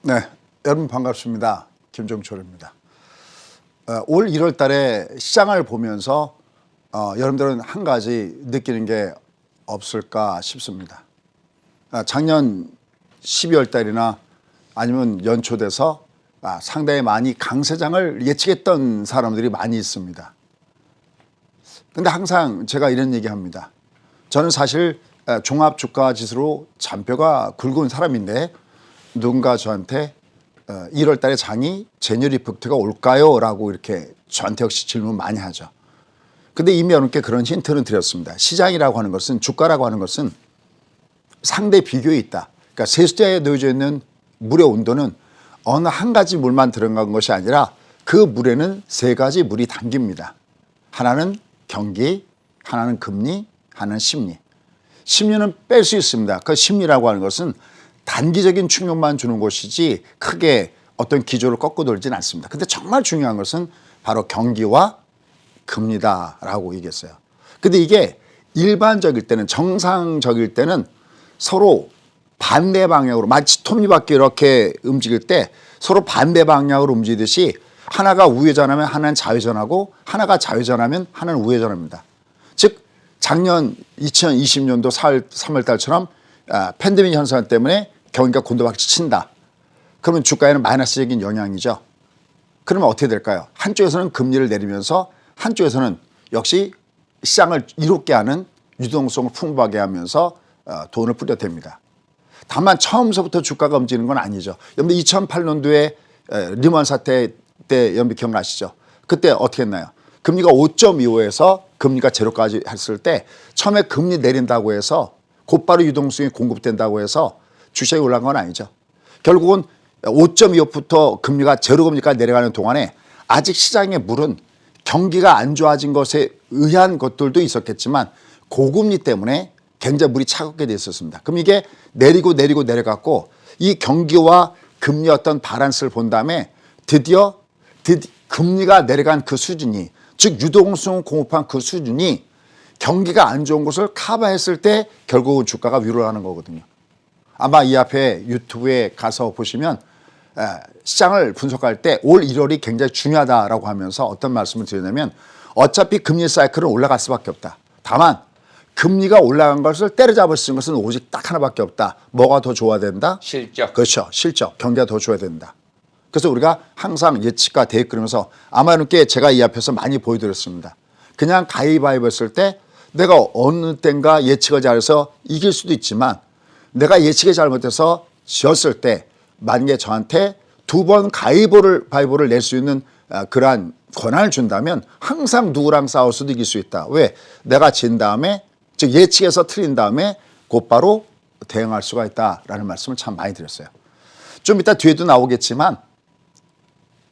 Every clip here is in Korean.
네, 여러분 반갑습니다. 김종철입니다. 올 1월 달에 시장을 보면서 여러분들은 한 가지 느끼는 게 없을까 싶습니다. 작년 12월 달이나 아니면 연초돼서 상당히 많이 강세장을 예측했던 사람들이 많이 있습니다. 근데 항상 제가 이런 얘기합니다. 저는 사실 종합주가지수로 잔뼈가 굵은 사람인데 누군가 저한테 1월 달에 장이 제뉴얼 이펙트가 올까요? 라고 이렇게 저한테 역시 질문 많이 하죠. 근데 이미 여러분께 그런 힌트는 드렸습니다. 시장이라고 하는 것은, 주가라고 하는 것은 상대 비교에 있다. 그러니까 세숫자에 놓여져 있는 물의 온도는 어느 한 가지 물만 들어간 것이 아니라 그 물에는 세 가지 물이 담깁니다. 하나는 경기, 하나는 금리, 하나는 심리. 심리는 뺄 수 있습니다. 그 심리라고 하는 것은 단기적인 충격만 주는 것이지 크게 어떤 기조를 꺾고 돌지는 않습니다. 근데 정말 중요한 것은 바로 경기와 금리다라고 얘기했어요. 근데 이게 일반적일 때는, 정상적일 때는 서로 반대 방향으로, 마치 톱니바퀴 이렇게 움직일 때 서로 반대 방향으로 움직이듯이 하나가 우회전하면 하나는 좌회전하고, 하나가 좌회전하면 하나는 우회전합니다. 즉 작년 2020년도 3월 달처럼 팬데믹 현상 때문에 경기가 곤두박질 친다. 그러면 주가에는 마이너스적인 영향이죠. 그러면 어떻게 될까요? 한쪽에서는 금리를 내리면서 한쪽에서는 역시 시장을 이롭게 하는 유동성을 풍부하게 하면서 돈을 뿌려댑니다. 다만 처음서부터 주가가 움직이는 건 아니죠. 여러분 2008년도에 리먼 사태 때 여러분 기억나시죠? 그때 어떻게 했나요? 금리가 5.25에서 금리가 제로까지 했을 때 처음에 금리 내린다고 해서 곧바로 유동성이 공급된다고 해서 주식이 올라간 건 아니죠. 결국은 5.25부터 금리가 제로 금리까지 내려가는 동안에 아직 시장의 물은 경기가 안 좋아진 것에 의한 것들도 있었겠지만 고금리 때문에 굉장히 물이 차갑게 돼 있었습니다. 그럼 이게 내리고 내려갔고 이 경기와 금리 어떤 바란스를 본 다음에 드디어 금리가 내려간 그 수준이, 즉 유동성 공급한 그 수준이 경기가 안 좋은 것을 커버했을 때 결국은 주가가 위로 가는 거거든요. 아마 이 앞에 유튜브에 가서 보시면 시장을 분석할 때 올 1월이 굉장히 중요하다라고 하면서 어떤 말씀을 드리냐면 어차피 금리 사이클은 올라갈 수밖에 없다. 다만 금리가 올라간 것을 때려잡을 수 있는 것은 오직 딱 하나밖에 없다. 뭐가 더 좋아야 된다? 실적. 그렇죠. 실적. 경기가 더 좋아야 된다. 그래서 우리가 항상 예측과 대입 그리면서 아마 이렇게 제가 이 앞에서 많이 보여드렸습니다. 그냥 가위바위보 했을 때 내가 어느 땐가 예측을 잘해서 이길 수도 있지만 내가 예측이 잘못해서 졌을 때 만약에 저한테 두 번 가위바위보를 낼 수 있는 그러한 권한을 준다면 항상 누구랑 싸울 수도 이길 수 있다. 왜? 내가 진 다음에, 즉 예측에서 틀린 다음에 곧바로 대응할 수가 있다라는 말씀을 참 많이 드렸어요. 좀 이따 뒤에도 나오겠지만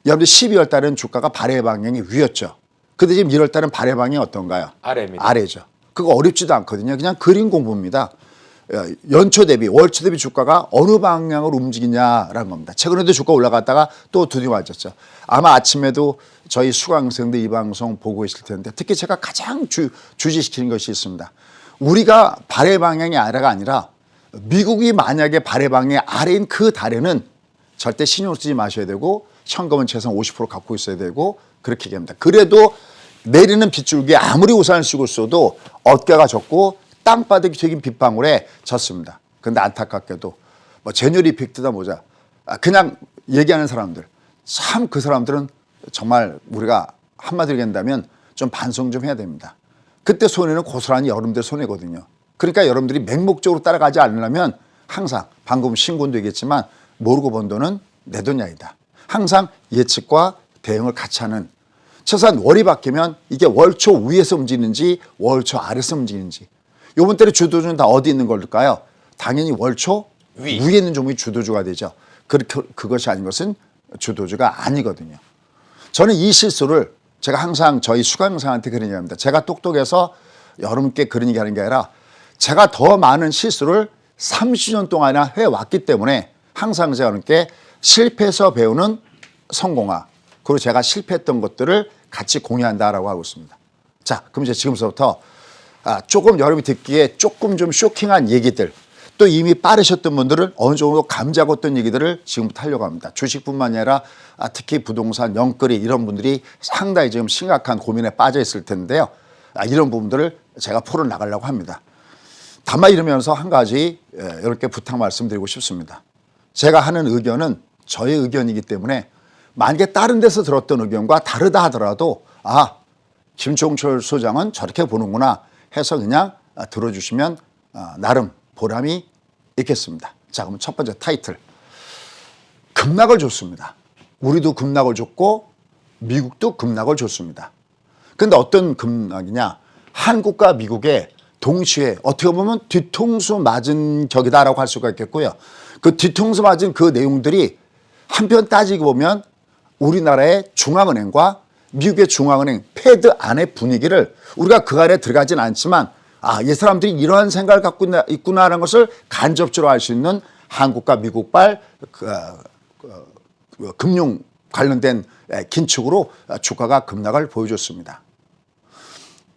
여러분들 12월 달은 주가가 발해 방향이 위였죠. 근데 지금 1월 달은 발해 방향이 어떤가요? 아래입니다. 아래죠. 그거 어렵지도 않거든요. 그냥 그림 공부입니다. 연초 대비, 월초 대비 주가가 어느 방향으로 움직이냐라는 겁니다. 최근에도 주가 올라갔다가 또 두디겨 맞았죠. 아마 아침에도 저희 수강생들 이 방송 보고 있을 텐데 특히 제가 가장 주지시키는 것이 있습니다. 우리가 발해 방향이 아래가 아니라 미국이 만약에 발해 방향이 아래인 그 달에는 절대 신용 쓰지 마셔야 되고 현금은 최소한 50% 갖고 있어야 되고 그렇게 얘기합니다. 그래도 내리는 빗줄기에 아무리 우산을 쓰고 있어도 어깨가 졌고 땅바닥이 튀긴 빗방울에 졌습니다. 그런데 안타깝게도 뭐 제뉴얼 이펙트다 뭐자 그냥 얘기하는 사람들, 참 그 사람들은 정말 우리가 한마디로 얘기한다면 좀 반성 좀 해야 됩니다. 그때 손해는 고스란히 여러분들 손해거든요. 그러니까 여러분들이 맹목적으로 따라가지 않으려면 항상 방금 신군도 얘기했지만 모르고 번 돈은 내 돈이 아니다. 항상 예측과 대응을 같이 하는, 최소한 월이 바뀌면 이게 월초 위에서 움직이는지 월초 아래에서 움직이는지, 이번 달에 주도주는 다 어디 있는 걸까요? 당연히 월초 위에 있는 종목이 주도주가 되죠. 그것이 아닌 것은 주도주가 아니거든요. 저는 이 실수를 제가 항상 저희 수강생한테 그런 얘기합니다. 제가 똑똑해서 여러분께 그런 얘기하는 게 아니라 제가 더 많은 실수를 30년 동안이나 해왔기 때문에 항상 제가 여러분께 실패해서 배우는 성공학, 그리고 제가 실패했던 것들을 같이 공유한다라고 하고 있습니다. 자, 그럼 이제 지금부터 조금 여러분이 듣기에 조금 좀 쇼킹한 얘기들, 또 이미 빠르셨던 분들은 어느 정도 감지하고 어떤 얘기들을 지금부터 하려고 합니다. 주식뿐만 아니라 특히 부동산, 영끌이 이런 분들이 상당히 지금 심각한 고민에 빠져 있을 텐데요. 이런 부분들을 제가 풀어 나가려고 합니다. 다만 이러면서 한 가지 이렇게 부탁 말씀드리고 싶습니다. 제가 하는 의견은 저의 의견이기 때문에 만약에 다른 데서 들었던 의견과 다르다 하더라도 김종철 소장은 저렇게 보는구나 해서 그냥 들어주시면 나름 보람이 있겠습니다. 자, 그럼 첫 번째 타이틀. 급락을 줬습니다. 우리도 급락을 줬고 미국도 급락을 줬습니다. 그런데 어떤 급락이냐. 한국과 미국의 동시에 어떻게 보면 뒤통수 맞은 격이다라고 할 수가 있겠고요. 그 뒤통수 맞은 그 내용들이 한편 따지고 보면 우리나라의 중앙은행과 미국의 중앙은행 패드 안의 분위기를 우리가 그 안에 들어가진 않지만 이 사람들이 이러한 생각을 갖고 있구나라는 것을 간접적으로 알 수 있는 한국과 미국발 금융 관련된 긴축으로 주가가 급락을 보여줬습니다.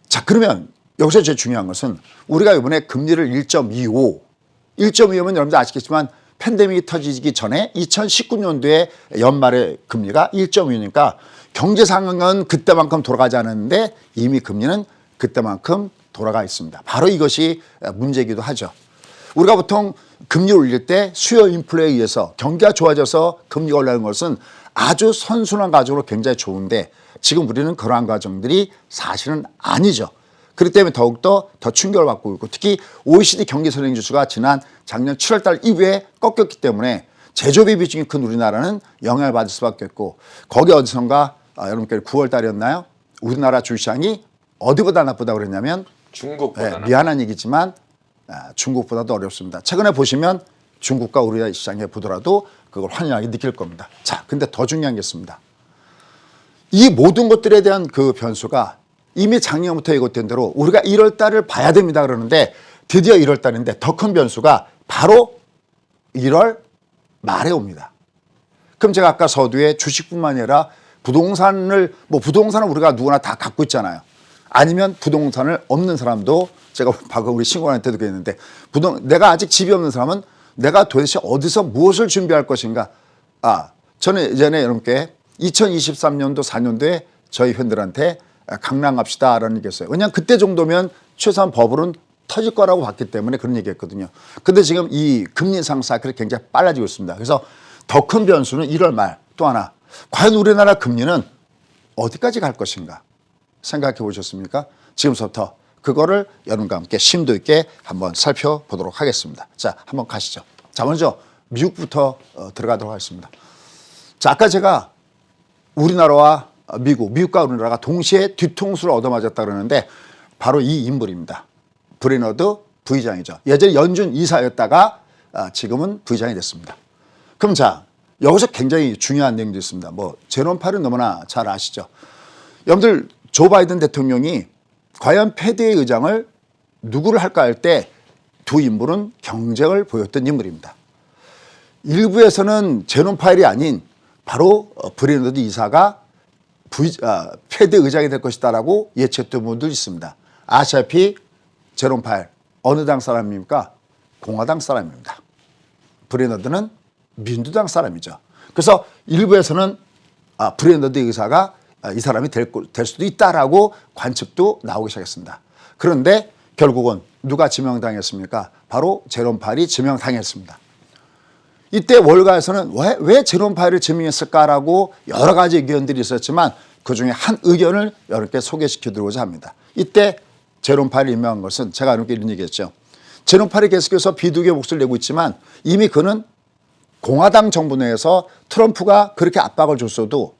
자, 그러면 여기서 제일 중요한 것은 우리가 이번에 금리를 1.25면 여러분들 아시겠지만 팬데믹이 터지기 전에 2019년도에 연말에 금리가 1.5니까 경제 상황은 그때만큼 돌아가지 않았는데 이미 금리는 그때만큼 돌아가 있습니다. 바로 이것이 문제이기도 하죠. 우리가 보통 금리를 올릴 때 수요 인플레에 의해서 경기가 좋아져서 금리가 올라가는 것은 아주 선순환 과정으로 굉장히 좋은데 지금 우리는 그러한 과정들이 사실은 아니죠. 그렇기 때문에 더욱더 더 충격을 받고 있고 특히 OECD 경기 선행 지수가 작년 7월 달 이후에 꺾였기 때문에 제조업의 비중이 큰 우리나라는 영향을 받을 수밖에 없고 거기 어디선가 여러분께 9월 달이었나요? 우리나라 주시장이 어디보다 나쁘다고 그랬냐면 중국보다 미안한 얘기지만 중국보다도 어렵습니다. 최근에 보시면 중국과 우리나라 시장에 보더라도 그걸 환영하게 느낄 겁니다. 자, 근데 더 중요한 게 있습니다. 이 모든 것들에 대한 그 변수가 이미 작년부터 예고된 대로 우리가 1월 달을 봐야 됩니다 그러는데 드디어 1월 달인데 더 큰 변수가 바로 1월 말에 옵니다. 그럼 제가 아까 서두에 주식뿐만 아니라 부동산은 우리가 누구나 다 갖고 있잖아요. 아니면 부동산을 없는 사람도 제가 방금 우리 친구한테도 그랬는데 내가 아직 집이 없는 사람은 내가 도대체 어디서 무엇을 준비할 것인가. 저는 예전에 여러분께 2023년도 4년도에 저희 회원들한테 강남 갑시다라는 얘기했어요. 왜냐하면 그때 정도면 최소한 버블은 터질 거라고 봤기 때문에 그런 얘기했거든요. 근데 지금 이 금리 인상 사이클이 굉장히 빨라지고 있습니다. 그래서 더 큰 변수는 1월 말 또 하나. 과연 우리나라 금리는 어디까지 갈 것인가 생각해 보셨습니까? 지금부터 그거를 여러분과 함께 심도 있게 한번 살펴보도록 하겠습니다. 자, 한번 가시죠. 자, 먼저 미국부터 들어가도록 하겠습니다. 자, 아까 제가 우리나라와 미국과 우리나라가 동시에 뒤통수를 얻어맞았다 그러는데 바로 이 인물입니다. 브레너드 부의장이죠. 예전에 연준 이사였다가 지금은 부의장이 됐습니다. 그럼 자, 여기서 굉장히 중요한 내용도 있습니다. 제롬 파웰은 너무나 잘 아시죠. 여러분들 조 바이든 대통령이 과연 패드의 의장을 누구를 할까 할 때 두 인물은 경쟁을 보였던 인물입니다. 일부에서는 제롬 파웰이 아닌 바로 브레너드 이사가 패드 의장이 될 것이다라고 예측했던 분도 있습니다. 아시다시피 제롬 파웰 어느 당 사람입니까? 공화당 사람입니다. 브레너드는 민주당 사람이죠. 그래서 일부에서는 브레너드 의사가 이 사람이 될 수도 있다라고 관측도 나오기 시작했습니다. 그런데 결국은 누가 지명당했습니까? 바로 제롬 파웰이 지명당했습니다. 이때 월가에서는 왜 제롬 파웰을 지명했을까라고 여러 가지 의견들이 있었지만 그중에 한 의견을 여러분께 소개시켜드리고자 합니다. 이때 제롬 파웰이 임명한 것은 제가 여러분께 이런 얘기했죠. 제롬 파웰이 계속해서 비둘기의 목소리를 내고 있지만 이미 그는 공화당 정부 내에서 트럼프가 그렇게 압박을 줬어도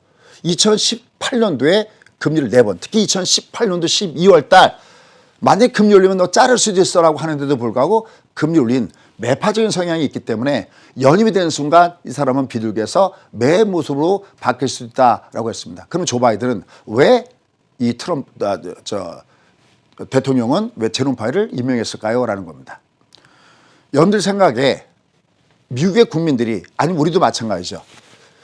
2018년도에 금리를 4번, 특히 2018년도 12월 달 만약에 금리 올리면 너 자를 수도 있어라고 하는데도 불구하고 금리 올린 매파적인 성향이 있기 때문에 연임이 되는 순간 이 사람은 비둘기에서 매 모습으로 바뀔 수 있다라고 했습니다. 그럼 조 바이든은 왜 이 대통령은 왜 제롬 파웰을 임명했을까요? 라는 겁니다. 여러분들 생각에 미국의 국민들이 아니면 우리도 마찬가지죠.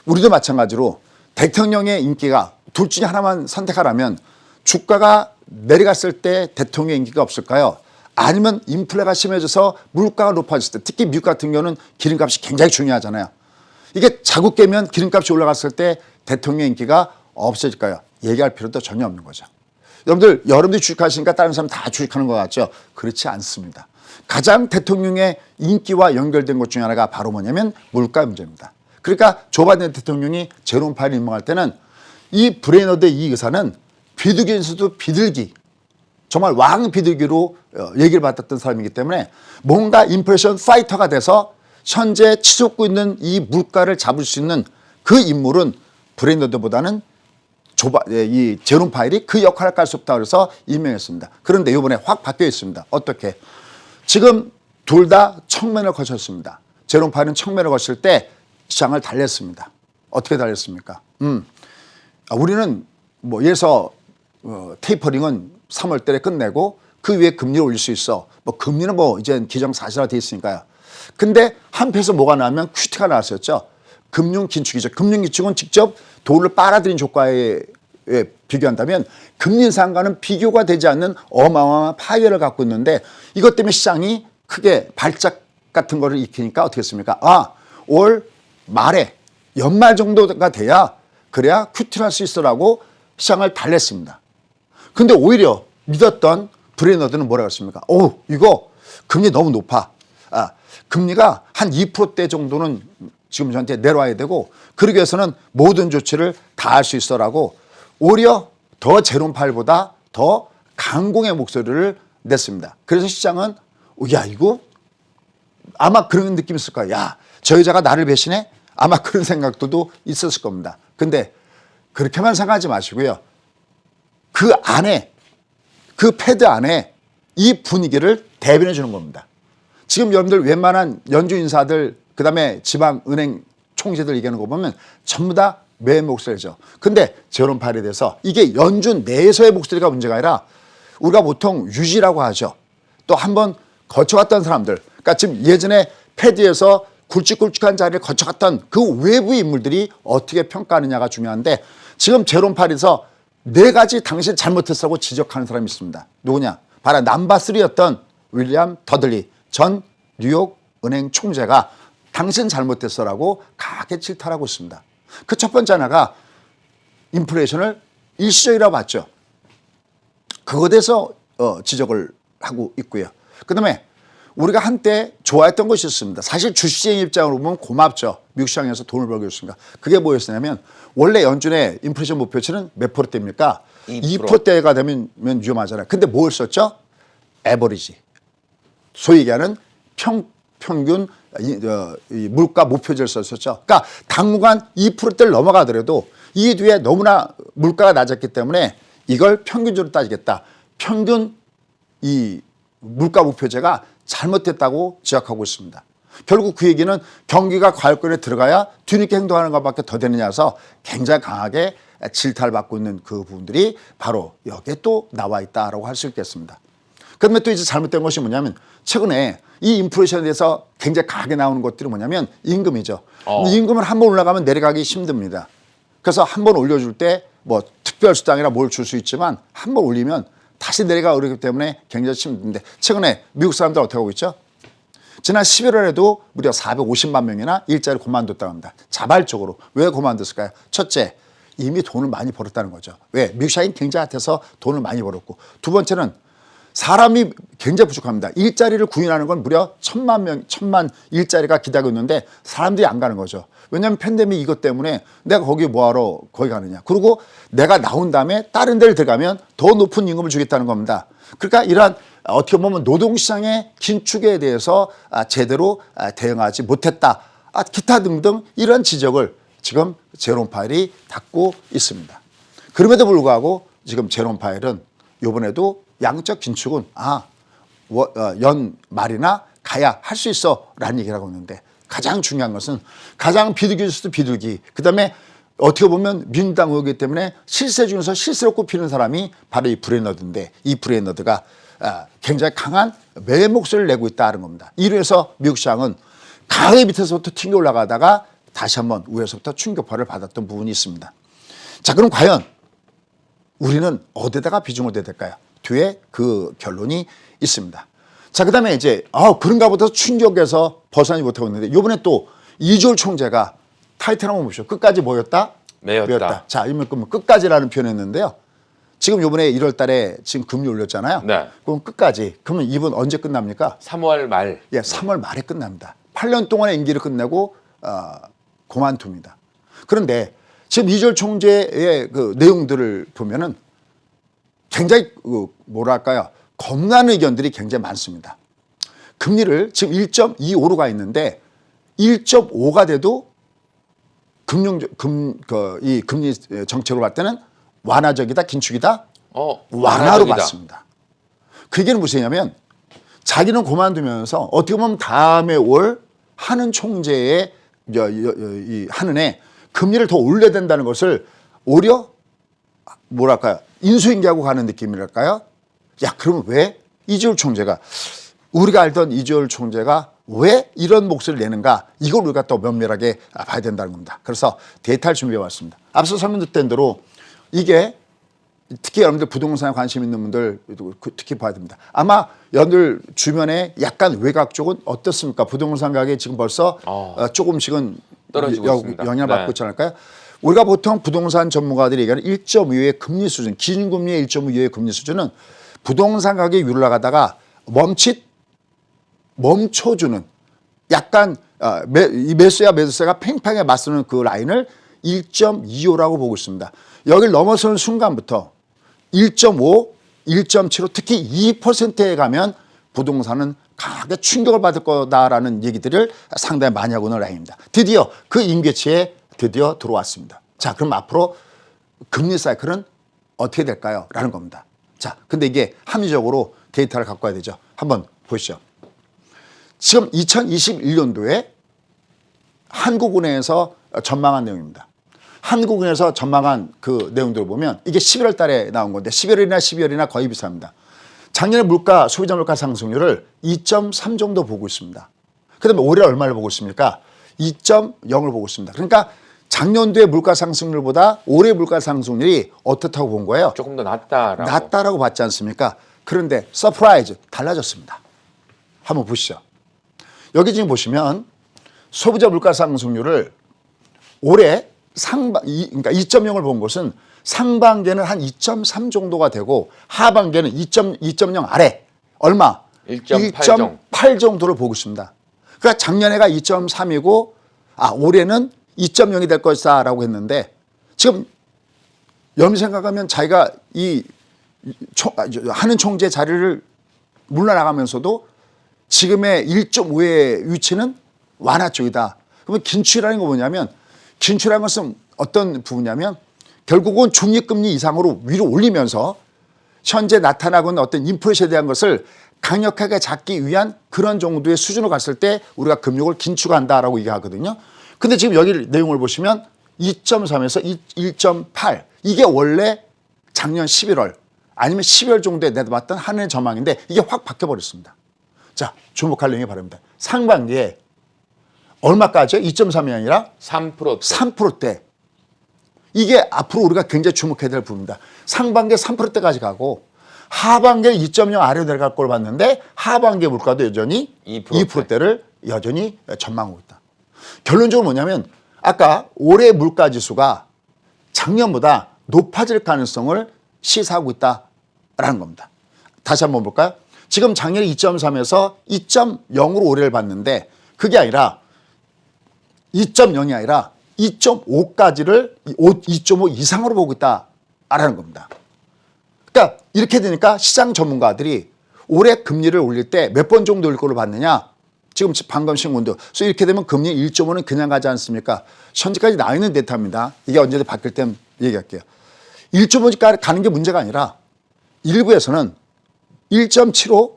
우리도 마찬가지로 대통령의 인기가 둘 중에 하나만 선택하라면 주가가 내려갔을 때 대통령의 인기가 없을까요? 아니면 인플레가 심해져서 물가가 높아졌을 때, 특히 미국 같은 경우는 기름값이 굉장히 중요하잖아요. 이게 자국 깨면 기름값이 올라갔을 때 대통령 인기가 없어질까요? 얘기할 필요도 전혀 없는 거죠. 여러분들이 주식하시니까 다른 사람 다 주식하는 것 같죠? 그렇지 않습니다. 가장 대통령의 인기와 연결된 것 중에 하나가 바로 뭐냐면 물가 문제입니다. 그러니까 조 바이든 대통령이 제롬 파웰을 임명할 때는 이 브레이너드의 이 의사는 비둘기에서도 비둘기, 정말 왕 비둘기로 얘기를 받았던 사람이기 때문에 뭔가 인플레이션 파이터가 돼서 현재 치솟고 있는 이 물가를 잡을 수 있는 그 인물은 브레이너드보다는 이 제롬 파웰이 그 역할을 할 수 없다고 해서 임명했습니다. 그런데 이번에 확 바뀌어 있습니다. 어떻게? 지금 둘 다 청맨을 거쳤습니다. 제롬 파웰은 청맨을 거칠 때 시장을 달랬습니다. 어떻게 달랬습니까? 우리는 뭐 예를 들어서 테이퍼링은 3월 달에 끝내고 그 위에 금리를 올릴 수 있어. 뭐 금리는 뭐 이제 기정사실화 돼 있으니까요. 근데 한편에서 뭐가 나오면 큐티가 나왔었죠. 금융긴축이죠. 금융긴축은 직접 돈을 빨아들인 효과에 비교한다면 금리 인상과는 비교가 되지 않는 어마어마한 파열을 갖고 있는데 이것 때문에 시장이 크게 발작 같은 거를 익히니까 어떻게 했습니까? 올 말에 연말 정도가 돼야 그래야 큐티를 할 수 있어라고 시장을 달랬습니다. 근데 오히려 믿었던 브레이너드는 뭐라고 했습니까? 이거 금리 너무 높아. 금리가 한 2%대 정도는 지금 저한테 내려와야 되고 그러기 위해서는 모든 조치를 다 할 수 있어라고 오히려 더 제롬 파웰보다 더 강공의 목소리를 냈습니다. 그래서 시장은 야 이거 아마 그런 느낌이 있을 거야. 야 저 여자가 나를 배신해? 아마 그런 생각도 있었을 겁니다. 근데 그렇게만 생각하지 마시고요. 그 안에 그 패드 안에 이 분위기를 대변해 주는 겁니다. 지금 여러분들 웬만한 연준 인사들 그다음에 지방은행 총재들 얘기하는 거 보면 전부 다 매 목소리죠. 근데 제롬 파웰에 대해서 이게 연준 내에서의 목소리가 문제가 아니라 우리가 보통 유지라고 하죠. 또 한번 거쳐갔던 사람들. 그러니까 지금 예전에 패드에서 굵직굵직한 자리를 거쳐갔던 그 외부 인물들이 어떻게 평가하느냐가 중요한데 지금 제롬 파웰에서 4가지 당신 잘못했다고 지적하는 사람이 있습니다. 누구냐? 바로 넘버3였던 윌리엄 더들리 전 뉴욕 은행 총재가 당신 잘못했어라고 강하게 질타하고 있습니다. 그 첫 번째 하나가 인플레이션을 일시적이라고 봤죠. 그거에 대해서 지적을 하고 있고요. 그다음에 우리가 한때 좋아했던 것이 있습니다. 사실 주식시장 입장으로 보면 고맙죠. 미국 시장에서 돈을 벌고 있으니까. 그게 뭐였냐면 원래 연준의 인플레이션 목표치는 몇 %대입니까? 2%대가 되면 위험하잖아요. 근데 뭘 썼죠? 에버리지. 소위 얘기하는 평균 물가 목표제를 썼었죠. 그러니까 당분간 2%대를 넘어가더라도 이 뒤에 너무나 물가가 낮았기 때문에 이걸 평균적으로 따지겠다. 평균 이 물가 목표제가 잘못됐다고 지적하고 있습니다. 결국 그 얘기는 경기가 과열권에 들어가야 뒤늦게 행동하는 것밖에 더 되느냐서 굉장히 강하게 질타를 받고 있는 그 부분들이 바로 여기에 또 나와 있다라고 할 수 있겠습니다. 그다음에 또 이제 잘못된 것이 뭐냐면 최근에 이 인플레이션에 대해서 굉장히 강하게 나오는 것들이 뭐냐면 임금이죠. 임금을 한번 올라가면 내려가기 힘듭니다. 그래서 한번 올려줄 때 뭐 특별수당이나 뭘 줄 수 있지만 한번 올리면 다시 내려가 어렵기 때문에 굉장히 힘든데 최근에 미국 사람들 어떻게 하고 있죠? 지난 11월에도 무려 450만 명이나 일자리를 그만뒀다고 합니다. 자발적으로. 왜 그만뒀을까요? 첫째, 이미 돈을 많이 벌었다는 거죠. 왜? 미국 시장이 굉장히 핫해서 돈을 많이 벌었고 두 번째는 사람이 굉장히 부족합니다. 일자리를 구인하는 건 무려 1,000만 일자리가 기다리고 있는데 사람들이 안 가는 거죠. 왜냐하면 팬데믹 이것 때문에 내가 거기 뭐하러 거기 가느냐. 그리고 내가 나온 다음에 다른 데를 들어가면 더 높은 임금을 주겠다는 겁니다. 그러니까 이러한 어떻게 보면 노동시장의 긴축에 대해서 제대로 대응하지 못했다. 기타 등등 이런 지적을 지금 제롬 파웰이 받고 있습니다. 그럼에도 불구하고 지금 제롬 파웰은 이번에도 양적 긴축은 연말이나 가야 할 수 있어 라는 얘기를 하고 있는데 가장 중요한 것은 가장 비둘기일 수도 비둘기 그다음에 어떻게 보면 민주당 의원이기 때문에 실세 중에서 실세로 꼽히는 사람이 바로 이 브레이너드인데 이 브레이너드가 굉장히 강한 매 목소리를 내고 있다는 겁니다. 이로 해서 미국 시장은 강하게 밑에서부터 튕겨 올라가다가 다시 한번 위에서부터 충격파를 받았던 부분이 있습니다. 자, 그럼 과연 우리는 어디다가 비중을 둬야 될까요? 뒤에 그 결론이 있습니다. 자, 그다음에 이제 그런가 보다 충격에서 벗어나지 못하고 있는데 이번에 또 이주열 총재가 타이틀 한번 보시죠. 끝까지 뭐였다? 매였다. 자, 이만큼 끝까지라는 표현했는데요. 지금 이번에 1월 달에 지금 금리 올렸잖아요. 네. 그럼 끝까지. 그러면 이분 언제 끝납니까? 3월 말. 예, 3월 말에 끝납니다. 8년 동안의 임기를 끝내고 그만둡니다. 그런데 지금 이주열 총재의 그 내용들을 보면은 굉장히 뭐랄까요? 겁나는 의견들이 굉장히 많습니다. 금리를 지금 1.25로 가 있는데 1.5가 돼도 이 금리 정책으로 봤을 때는 완화적이다, 긴축이다? 완화로 봤습니다. 그 얘기는 무엇이냐면 자기는 그만두면서 어떻게 보면 다음에 올 하는 총재의 하는 해 금리를 더 올려야 된다는 것을 오히려 뭐랄까요? 인수인계하고 가는 느낌이랄까요? 야, 그러면 왜 이주열 총재가 우리가 알던 이주열 총재가 왜 이런 목소리를 내는가? 이걸 우리가 또 면밀하게 봐야 된다는 겁니다. 그래서 데이터를 준비해 왔습니다. 앞서 설명드린 대로 이게 특히 여러분들 부동산에 관심 있는 분들 특히 봐야 됩니다. 아마 여러분들 주변에 약간 외곽 쪽은 어떻습니까? 부동산 가격이 지금 벌써 조금씩은 떨어지고 있습니다. 영향을 받고 있지 않을까요? 우리가 보통 부동산 전문가들이 얘기하는 1.25의 금리 수준, 기준금리의 1.25의 금리 수준은 부동산 가격이 올라가다가 멈춰주는 약간 이 매수야 매수세가 팽팽하게 맞서는 그 라인을 1.25라고 보고 있습니다. 여기를 넘어서는 순간부터 1.5, 1.75 특히 2%에 가면 부동산은 강하게 충격을 받을 거다라는 얘기들을 상당히 많이 하고 있는 라인입니다. 드디어 그 임계치에 드디어 들어왔습니다. 자, 그럼 앞으로 금리 사이클은 어떻게 될까요? 라는 겁니다. 자, 근데 이게 합리적으로 데이터를 갖고 와야 되죠. 한번 보시죠. 지금 2021년도에 한국은행에서 전망한 내용입니다. 한국은행에서 전망한 그 내용들을 보면 이게 11월 달에 나온 건데 11월이나 12월이나 거의 비슷합니다. 작년에 소비자 물가 상승률을 2.3 정도 보고 있습니다. 그다음에 올해 얼마를 보고 있습니까? 2.0을 보고 있습니다. 그러니까 작년도의 물가 상승률보다 올해 물가 상승률이 어떻다고 본 거예요? 조금 더 낮다라고. 낮다라고 봤지 않습니까? 그런데 서프라이즈 달라졌습니다. 한번 보시죠. 여기 지금 보시면 소비자 물가 상승률을 올해 그러니까 2.0을 본 것은 상반기에는 한 2.3 정도가 되고 하반기에는 2.0 아래 얼마? 1.8 정도를 보고 있습니다. 그러니까 작년에가 2.3이고 올해는 2.0이 될 것이다라고 했는데 지금 염 생각하면 자기가 하는 총재 자리를 물러나가면서도 지금의 1.5의 위치는 완화 쪽이다. 그러면 긴축이라는 건 뭐냐면 긴축이라는 것은 어떤 부분이냐면 결국은 중립금리 이상으로 위로 올리면서 현재 나타나고 있는 어떤 인플레이션에 대한 것을 강력하게 잡기 위한 그런 정도의 수준으로 갔을 때 우리가 금융을 긴축한다라고 얘기하거든요. 근데 지금 여기 내용을 보시면 2.3에서 1.8 이게 원래 작년 11월 아니면 12월 정도에 내다봤던 한해 전망인데 이게 확 바뀌어버렸습니다. 자, 주목할 내용이 바랍니다. 상반기에 얼마까지요? 2.3이 아니라 3%대. 3%대. 이게 앞으로 우리가 굉장히 주목해야 될 부분입니다. 상반기에 3%대까지 가고 하반기에 2.0 아래로 내려갈 걸 봤는데 하반기 물가도 여전히 2%대를 여전히 전망하고 있다. 결론적으로 뭐냐면 아까 올해 물가 지수가 작년보다 높아질 가능성을 시사하고 있다라는 겁니다. 다시 한번 볼까요? 지금 작년에 2.3에서 2.0으로 올해를 봤는데 그게 아니라 2.0이 아니라 2.5까지를 2.5 이상으로 보고 있다라는 겁니다. 그러니까 이렇게 되니까 시장 전문가들이 올해 금리를 올릴 때 몇 번 정도 올 걸로 봤느냐? 지금 방금 신문도. 그래서 이렇게 되면 금리 1.5는 그냥 가지 않습니까? 현재까지 나와 있는 데이터입니다. 이게 언제든 바뀔 땐 얘기할게요. 1.5까지 가는 게 문제가 아니라 일부에서는 1.75,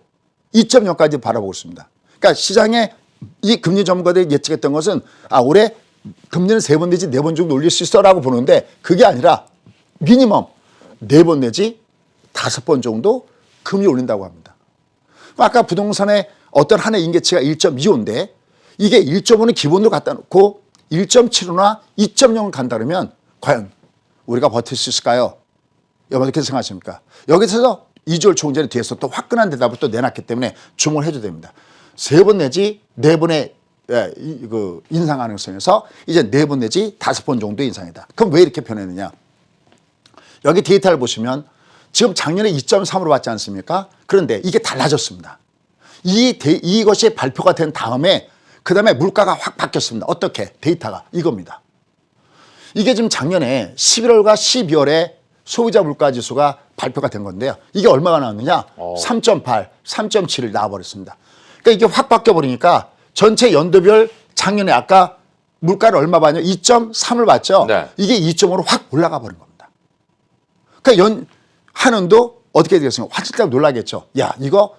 2.0까지 바라보고 있습니다. 그러니까 시장에 이 금리 전문가들이 예측했던 것은 올해 금리는 3번 내지 4번 정도 올릴 수 있어라고 보는데 그게 아니라 미니멈 4번 내지 5번 정도 금리 올린다고 합니다. 아까 부동산의 어떤 한 해 임계치가 1.25인데 이게 1.5는 기본으로 갖다 놓고 1.75나 2.0을 간다 그러면 과연 우리가 버틸 수 있을까요? 여러분 어떻게 생각하십니까? 여기서 이주열 총재는 뒤에서 또 화끈한 대답을 또 내놨기 때문에 주목을 해줘야 됩니다. 3번 내지 4번의 인상 가능성에서 이제 4번 내지 5번 정도 인상이다. 그럼 왜 이렇게 변했느냐? 여기 데이터를 보시면 지금 작년에 2.3으로 봤지 않습니까? 그런데 이게 달라졌습니다. 이것이 발표가 된 다음에 그 다음에 물가가 확 바뀌었습니다. 어떻게? 데이터가 이겁니다. 이게 지금 작년에 11월과 12월에 소비자 물가지수가 발표가 된 건데요. 이게 얼마가 나왔느냐? 3.8, 3.7을 나와버렸습니다. 그러니까 이게 확 바뀌어버리니까 전체 연도별 작년에 아까 물가를 얼마 봤냐? 2.3을 봤죠? 네. 이게 2.5로 확 올라가 버린 겁니다. 그러니까 한은도 어떻게 되겠습니까? 화들짝 놀라겠죠. 야, 이거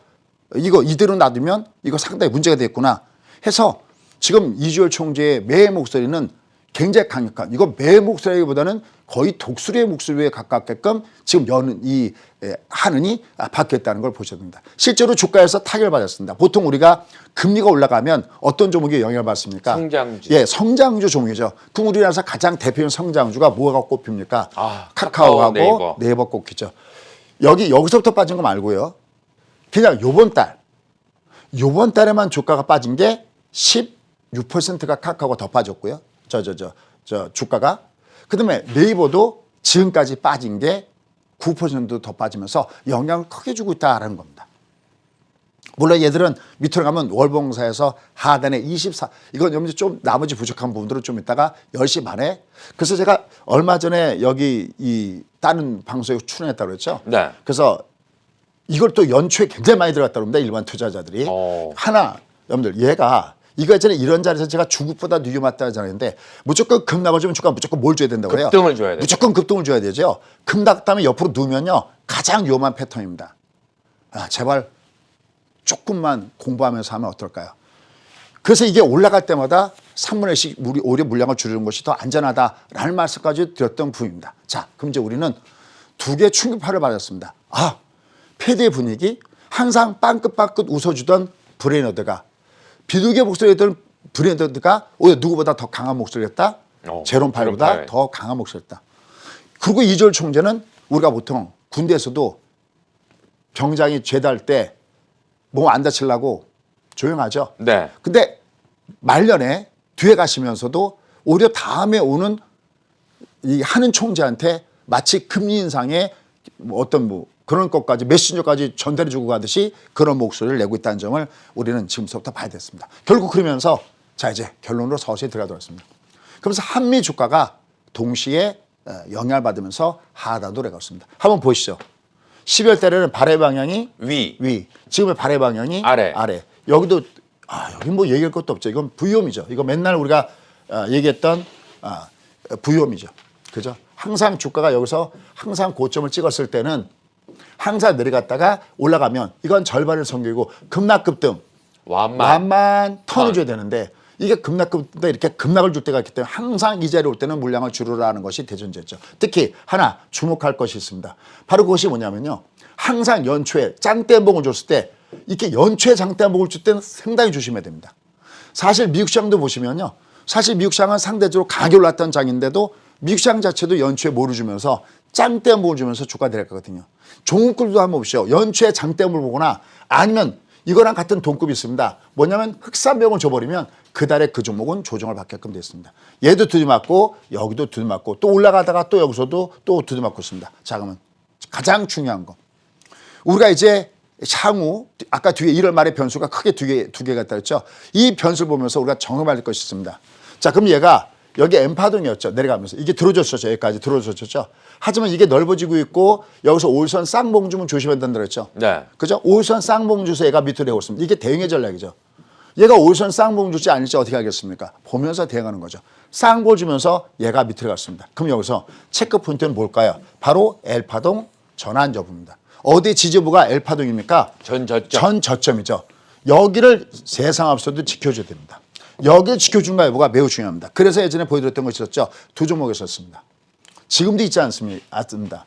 이대로 놔두면 이거 상당히 문제가 됐구나 해서 지금 이주열 총재의 매 목소리는 굉장히 강력한, 이거 매 목소리보다는 거의 독수리의 목소리에 가깝게끔 지금 한은이 바뀌었다는 걸 보셔야 됩니다. 실제로 주가에서 타격을 받았습니다. 보통 우리가 금리가 올라가면 어떤 종목에 영향을 받습니까? 성장주. 예, 성장주 종목이죠. 그럼 우리나라에서 가장 대표적인 성장주가 뭐가 꼽힙니까? 카카오하고 네이버 꼽히죠. 여기서부터 빠진 거 말고요. 그냥 요번 달에만 주가가 빠진 게 16%가 카카오가 더 빠졌고요. 주가가. 그다음에 네이버도 지금까지 빠진 게 9% 더 빠지면서 영향을 크게 주고 있다는 겁니다. 물론 얘들은 밑으로 가면 월봉사에서 하단에 24, 이건 좀 나머지 부족한 부분들은 좀 이따가 10시 반에. 그래서 제가 얼마 전에 여기 다른 방송에 출연했다고 그랬죠. 네. 그래서 이걸 또 연초에 굉장히 많이 들어갔다고 합니다. 일반 투자자들이. 하나, 여러분들, 얘가 이거 있잖아요. 이런 자리에서 제가 중국보다 누유 맞다 하잖아요. 무조건 급락을 주면 주가 무조건 뭘 줘야 된다고 그래요? 급등을 줘야 돼요. 무조건 급등을 줘야 되죠. 급락 다음에 옆으로 누우면요. 가장 위험한 패턴입니다. 제발 조금만 공부하면서 하면 어떨까요? 그래서 이게 올라갈 때마다 3분의 1씩 오히려 물량을 줄이는 것이 더 안전하다라는 말씀까지 드렸던 부분입니다. 자, 그럼 이제 우리는 두 개의 충격파를 받았습니다. 패드의 분위기, 항상 빵긋빵긋 웃어주던 브레이너드가, 비둘기 목소리였던 브레이너드가 오히려 누구보다 더 강한 목소리였다. 제롬 파웰보다 더 강한 목소리였다. 그리고 이주열 총재는 우리가 보통 군대에서도 병장이 제대할 때 몸 안 다치려고 조용하죠. 네. 근데 말년에 뒤에 가시면서도 오히려 다음에 오는 이 한은 총재한테 마치 금리 인상의 어떤 그런 것까지 메신저까지 전달해 주고 가듯이 그런 목소리를 내고 있다는 점을 우리는 지금부터 봐야 됐습니다. 결국 그러면서 자, 이제 결론으로 서서히 들어가도록 하겠습니다. 그러면서 한미 주가가 동시에 영향을 받으면서 하단으로 내려갔습니다. 한번 보시죠. 12월 달에는 발해 방향이 위, 지금의 발해 방향이 아래. 여기도 여기 뭐 얘기할 것도 없죠. 이건 부위험이죠. 이거 맨날 우리가 얘기했던 부위험이죠. 그죠? 항상 주가가 여기서 항상 고점을 찍었을 때는 항상 내려갔다가 올라가면 이건 절반을 섬기고 급락급등 완만 턴을 줘야 되는데 이게 급락급등 이렇게 급락을 줄 때가 있기 때문에 항상 이 자리에 올 때는 물량을 줄여라는 것이 대전제죠. 특히 하나 주목할 것이 있습니다. 바로 그것이 뭐냐면요. 항상 연초에 짱대봉을 줬을 때 이렇게 연초에 장대봉을 줄 때는 상당히 조심해야 됩니다. 사실 미국 시장도 보시면요. 사실 미국 시장은 상대적으로 강하게 올랐던 장인데도 미국 시장 자체도 연초에 뭐를 주면서 짱대봉을 주면서 주가 내려가거든요. 종목들도 한번 보시죠. 연초에 장대봉을 보거나 아니면 이거랑 같은 동급이 있습니다. 뭐냐면 흑산병을 줘버리면 그 달에 그 종목은 조정을 받게끔 되어 있습니다. 얘도 두드맞고 여기도 두드맞고 또 올라가다가 또 여기서도 또 두드맞고 있습니다. 자, 그러면 가장 중요한 거. 우리가 이제 향후 아까 뒤에 1월 말에 변수가 크게 두 개가 있다 했죠. 이 변수를 보면서 우리가 정해봐야 될 것이 있습니다. 자, 그럼 얘가 여기 M파동이었죠. 내려가면서. 이게 들어졌었죠. 여기까지 들어졌었죠. 하지만 이게 넓어지고 있고 여기서 5일선 쌍봉 주면 조심해야 된다고 그랬죠. 네. 그죠? 5일선 쌍봉 주서 얘가 밑으로 내고 있습니다. 이게 대응의 전략이죠. 얘가 5일선 쌍봉 줄지 아닐지 어떻게 하겠습니까? 보면서 대응하는 거죠. 쌍봉 주면서 얘가 밑으로 갔습니다. 그럼 여기서 체크 포인트는 뭘까요? 바로 L파동 전환 여부입니다. 어디 지지부가 L파동입니까? 전 저점이죠. 여기를 세상 앞서도 지켜줘야 됩니다. 여기를 지켜준가 여부가 매우 중요합니다. 그래서 예전에 보여드렸던 것이 있었죠. 두 종목이 있었습니다. 지금도 있지 않습니다.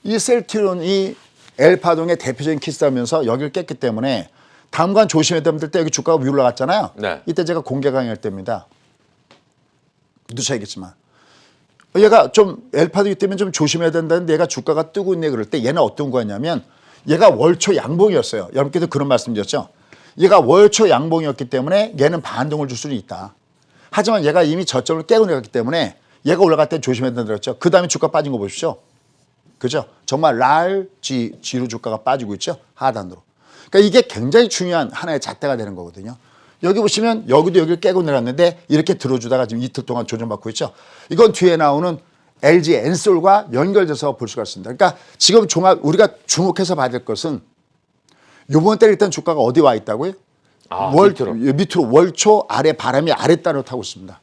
이 셀트론이 L파동의 대표적인 키스하면서 여기를 깼기 때문에 다음간 조심해야 됩니다. 때 여기 주가가 위로 올라갔잖아요. 네. 이때 제가 공개 강의할 때입니다. 누차겠지만 얘가 좀 L파동이기 때문에 좀 조심해야 된다는데 얘가 주가가 뜨고 있네 그럴 때 얘는 어떤 거였냐면 얘가 월초 양봉이었어요. 여러분께도 그런 말씀드렸죠. 얘가 월초 양봉이었기 때문에 얘는 반등을 줄 수는 있다. 하지만 얘가 이미 저점을 깨고 내렸기 때문에 얘가 올라갈 때 조심해야 된다고 그랬죠. 그 다음에 주가 빠진 거 보십시오. 그죠? 정말 랄지로 주가가 빠지고 있죠. 하단으로. 그러니까 이게 굉장히 중요한 하나의 잣대가 되는 거거든요. 여기 보시면 여기도 여기를 깨고 내렸는데 이렇게 들어주다가 지금 이틀 동안 조정받고 있죠. 이건 뒤에 나오는 LG 엔솔과 연결돼서 볼 수가 있습니다. 그러니까 지금 우리가 주목해서 봐야 될 것은 요번 때 일단 주가가 어디 와 있다고요? 밑으로 월초 아래 바람이 아랫단으로 타고 있습니다.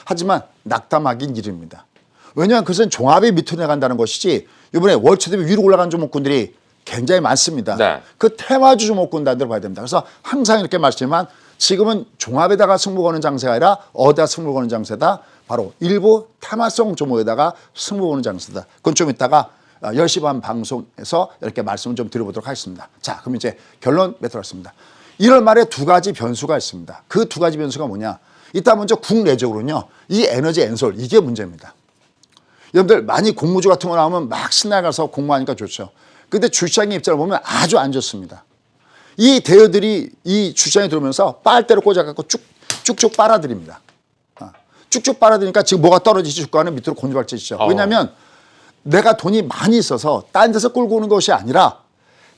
하지만 낙담하긴 이릅니다. 왜냐하면 그것은 종합이 밑으로 나간다는 것이지 이번에 월초 대비 위로 올라간 종목군들이 굉장히 많습니다. 네. 그 테마주 종목군단들을 봐야 됩니다. 그래서 항상 이렇게 말씀드리지만 지금은 종합에다가 승부 거는 장세가 아니라 어디다 승부 거는 장세다. 바로 일부 테마성 종목에다가 승부 거는 장세다. 그건 좀 이따가 10시 반 방송에서 이렇게 말씀을 좀 드려보도록 하겠습니다. 자, 그럼 이제 결론 맺도록 하겠습니다. 1월 말에 두 가지 변수가 있습니다. 그 두 가지 변수가 뭐냐. 이따 먼저 국내적으로는요. 이 에너지 엔솔 이게 문제입니다. 여러분들 많이 공모주 같은 거 나오면 막 신나가서 공모하니까 좋죠. 근데 주시장의 입장을 보면 아주 안 좋습니다. 이 대여들이 이 주시장에 들어오면서 빨대로 꽂아갖고 쭉쭉 빨아들입니다. 쭉쭉 빨아들이니까 지금 뭐가 떨어지지 주가는 밑으로 곤두박질치죠. 왜냐하면 내가 돈이 많이 있어서 딴 데서 끌고 오는 것이 아니라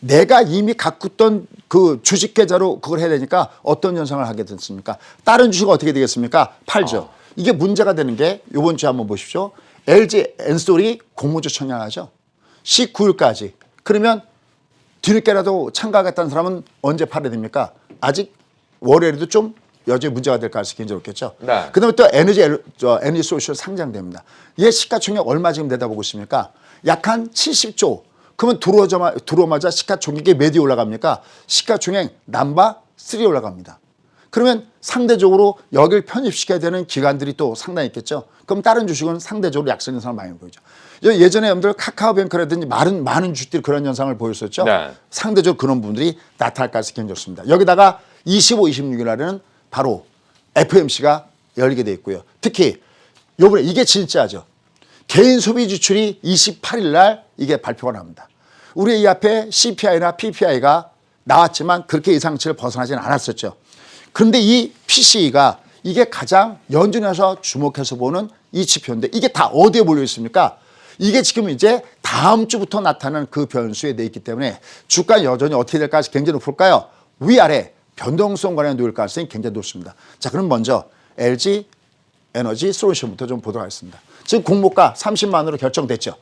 내가 이미 갖고 있던 그 주식 계좌로 그걸 해야 되니까 어떤 현상을 하게 됐습니까? 다른 주식은 어떻게 되겠습니까? 팔죠. 이게 문제가 되는 게 이번 주에 한번 보십시오. LG 엔솔이 공모주 청약하죠. 19일까지. 그러면 뒤늦게라도 참가하겠다는 사람은 언제 팔아야 됩니까? 아직 월요일에도 좀 여전히 문제가 될 가능성이 굉장히 높겠죠. 네. 그다음에 또 에너지 솔루션 상장됩니다. 얘 시가총액 얼마 지금 내다보고 있습니까? 약 한 70조. 그러면 들어오자마자 시가총액이 몇 위 올라갑니까? 시가총액 넘버 3 올라갑니다. 그러면 상대적으로 여길 편입시켜야 되는 기관들이 또 상당히 있겠죠. 그럼 다른 주식은 상대적으로 약세는 사람 많이 보이죠. 예전에 여러분들 카카오뱅크라든지 많은 주식들이 그런 현상을 보였었죠. 네. 상대적으로 그런 부분들이 나타날 가능성이 굉장히 좋습니다. 여기다가 25, 26일 날에는 바로 FOMC가 열리게 돼 있고요. 특히 요번에 이게 진짜죠. 개인 소비 지출이 28일 날 이게 발표가 납니다. 우리 이 앞에 CPI나 PPI가 나왔지만 그렇게 예상치를 벗어나지는 않았었죠. 그런데 이 PCE가 이게 가장 연준에서 주목해서 보는 이 지표인데 이게 다 어디에 몰려 있습니까? 이게 지금 이제 다음 주부터 나타나는 그 변수에 돼 있기 때문에 주가 여전히 어떻게 될까 굉장히 높을까요? 위아래 변동성 관련 놓일 가능성이 굉장히 높습니다. 자, 그럼 먼저 LG 에너지 솔루션부터 좀 보도록 하겠습니다. 지금 공모가 30만 원으로 결정됐죠.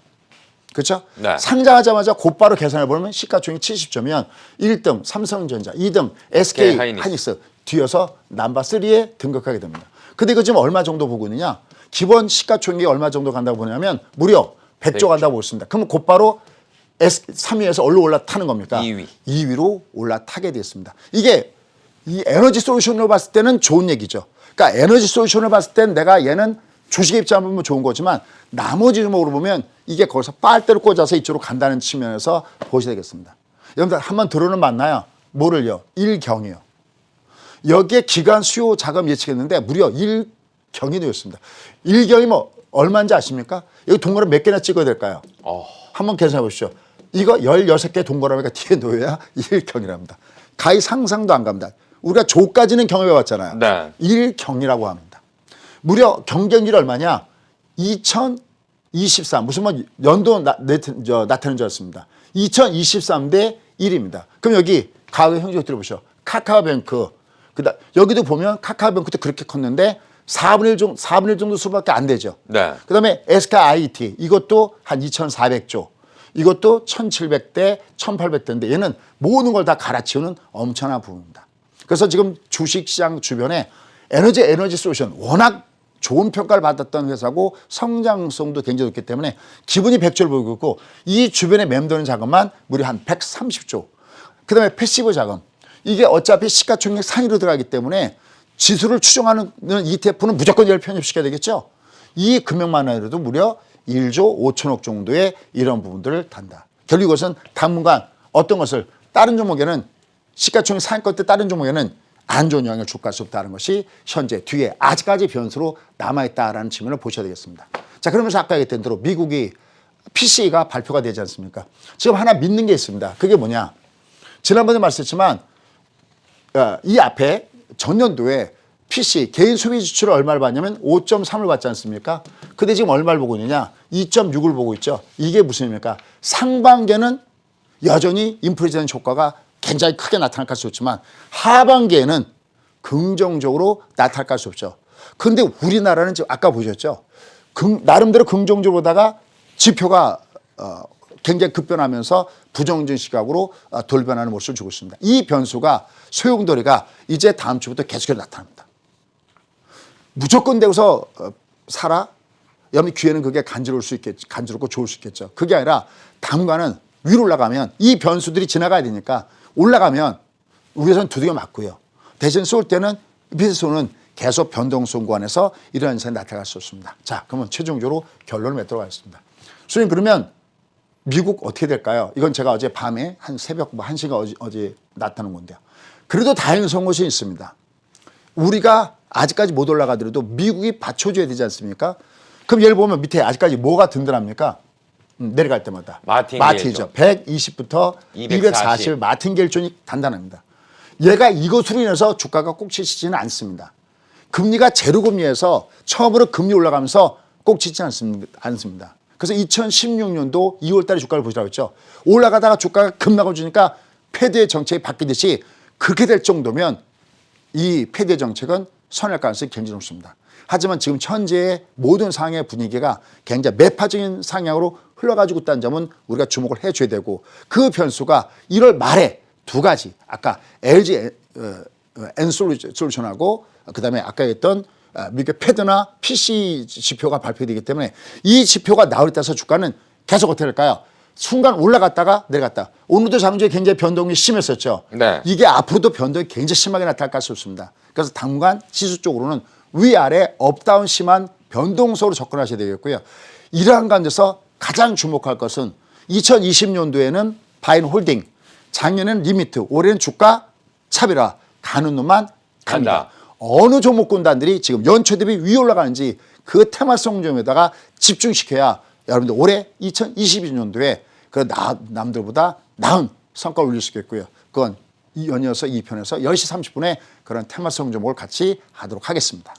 그렇죠? 네. 상장하자마자 곧바로 계산해보면 시가총액 70조면 1등 삼성전자, 2등 SK 하이닉스 뒤어서 넘버 3에 등극하게 됩니다. 근데 이거 지금 얼마 정도 보고 있느냐? 기본 시가총액이 얼마 정도 간다고 보냐면 무려 100조 간다고 보고 있습니다. 그러면 곧바로 3위에서 얼로 올라타는 겁니까? 2위로 올라타게 됐습니다. 이게 이 에너지 솔루션으로 봤을 때는 좋은 얘기죠. 그러니까 에너지 솔루션을 봤을 땐 내가 얘는 주식의 입장을 보면 좋은 거지만 나머지 종목으로 보면 이게 거기서 빨대로 꽂아서 이쪽으로 간다는 측면에서 보셔야 되겠습니다. 여러분들 한번 들어는 맞나요? 뭐를요? 일경이요. 여기에 기간 수요 자금 예측했는데 무려 1경이 되었습니다. 1경이 뭐 얼마인지 아십니까? 여기 동그라미 몇 개나 찍어야 될까요? 한번 계산해 보십시오. 이거 16개 동그라미가 뒤에 놓여야 1경이랍니다. 가히 상상도 안 갑니다. 우리가 조까지는 경험해 봤잖아요. 네. 1경이라고 합니다. 무려 경쟁률이 얼마냐? 2023 무슨 뭐 연도 나타내는 줄 알았습니다. 2023 대 1입니다. 그럼 여기 가격 형식 들어보시죠. 카카오뱅크 여기도 보면 카카오뱅크도 그렇게 컸는데 4분의 1 정도 수밖에 안 되죠. 네. 그다음에 SKIT 이것도 한 2,400조. 이것도 1,700대, 1,800대인데 얘는 모든 걸 다 갈아치우는 엄청난 부분입니다. 그래서 지금 주식시장 주변에 에너지 솔루션 워낙 좋은 평가를 받았던 회사고 성장성도 굉장히 좋기 때문에 기분이 100조를 보이고 있고 이 주변에 맴도는 자금만 무려 한 130조. 그다음에 패시브 자금. 이게 어차피 시가총액 상위로 들어가기 때문에 지수를 추정하는 ETF는 무조건 이걸 편입시켜야 되겠죠. 이 금액만 해도 무려 1조 5천억 정도의 이런 부분들을 단다. 결국 이것은 당분간 어떤 것을 다른 종목에는 시가총액 상위권 때 다른 종목에는 안 좋은 영향을 줄 수 없다는 것이 현재 뒤에 아직까지 변수로 남아있다라는 측면을 보셔야 되겠습니다. 자, 그러면서 아까 얘기했던 대로 미국이 PC가 발표가 되지 않습니까? 지금 하나 믿는 게 있습니다. 그게 뭐냐? 지난번에 말씀했지만 이 앞에 전년도에 PC 개인 소비 지출을 얼마를 받냐면 5.3을 받지 않습니까? 근데 지금 얼마를 보고 있느냐? 2.6을 보고 있죠. 이게 무슨 의미입니까? 상반기에는 여전히 인플레이션 효과가 굉장히 크게 나타날 수 있지만 하반기에는 긍정적으로 나타날 수 없죠. 근데 우리나라는 지금 아까 보셨죠? 나름대로 긍정적으로 보다가 지표가 굉장히 급변하면서 부정적인 시각으로 돌변하는 모습을 주고 있습니다. 이 변수가 소용돌이가 이제 다음 주부터 계속해서 나타납니다. 무조건 되고서 살아? 여러분 귀에는 그게 간지럽고 좋을 수 있겠죠. 그게 아니라 당분간은 위로 올라가면 이 변수들이 지나가야 되니까 올라가면 위에서는 두들겨 맞고요. 대신 쏠 때는 밑에서 쏘는 계속 변동성 구간에서 이런 현상이 나타날 수 있습니다. 자, 그러면 최종적으로 결론을 맺도록 하겠습니다. 선생님 그러면 미국 어떻게 될까요? 이건 제가 어제 밤에 한 새벽 1시가 어제 나타난 건데요. 그래도 다행스러운 것이 있습니다. 우리가 아직까지 못 올라가더라도 미국이 받쳐줘야 되지 않습니까? 그럼 예를 보면 밑에 아직까지 뭐가 든든합니까? 내려갈 때마다. 마틴이죠. 120부터 240 마틴겔존이 단단합니다. 얘가 이것으로 인해서 주가가 꼭 치지는 않습니다. 금리가 제로 금리에서 처음으로 금리 올라가면서 꼭 치지 않습니다. 그래서 2016년도 2월 달에 주가를 보시라고 했죠. 올라가다가 주가가 급락을 주니까 패드의 정책이 바뀌듯이 그렇게 될 정도면 이 패드의 정책은 선할 가능성이 굉장히 높습니다. 하지만 지금 현재의 모든 상황의 분위기가 굉장히 매파적인 상향으로 흘러가지고 있다는 점은 우리가 주목을 해줘야 되고 그 변수가 1월 말에 두 가지 아까 LG 엔솔루션하고 그다음에 아까 했던 미국의 패드나 PC 지표가 발표되기 때문에 이 지표가 나올 때서 주가는 계속 어떻게 될까요? 순간 올라갔다가 내려갔다. 오늘도 장주에 굉장히 변동이 심했었죠. 네. 이게 앞으로도 변동이 굉장히 심하게 나타날 가능성이 있습니다. 그래서 당분간 지수 쪽으로는 위아래 업다운 심한 변동성으로 접근하셔야 되겠고요. 이러한 가운데서 가장 주목할 것은 2020년도에는 바인홀딩, 작년에는 리미트, 올해는 주가 차별화 가는 놈만 갑니다. 어느 종목군단들이 지금 연초 대비 위에 올라가는지 그 테마성 점에다가 집중시켜야 여러분들 올해 2022년도에 그 남들보다 나은 성과를 올릴 수 있겠고요. 그건 연이어서 2편에서 10시 30분에 그런 테마성 종목을 같이 하도록 하겠습니다.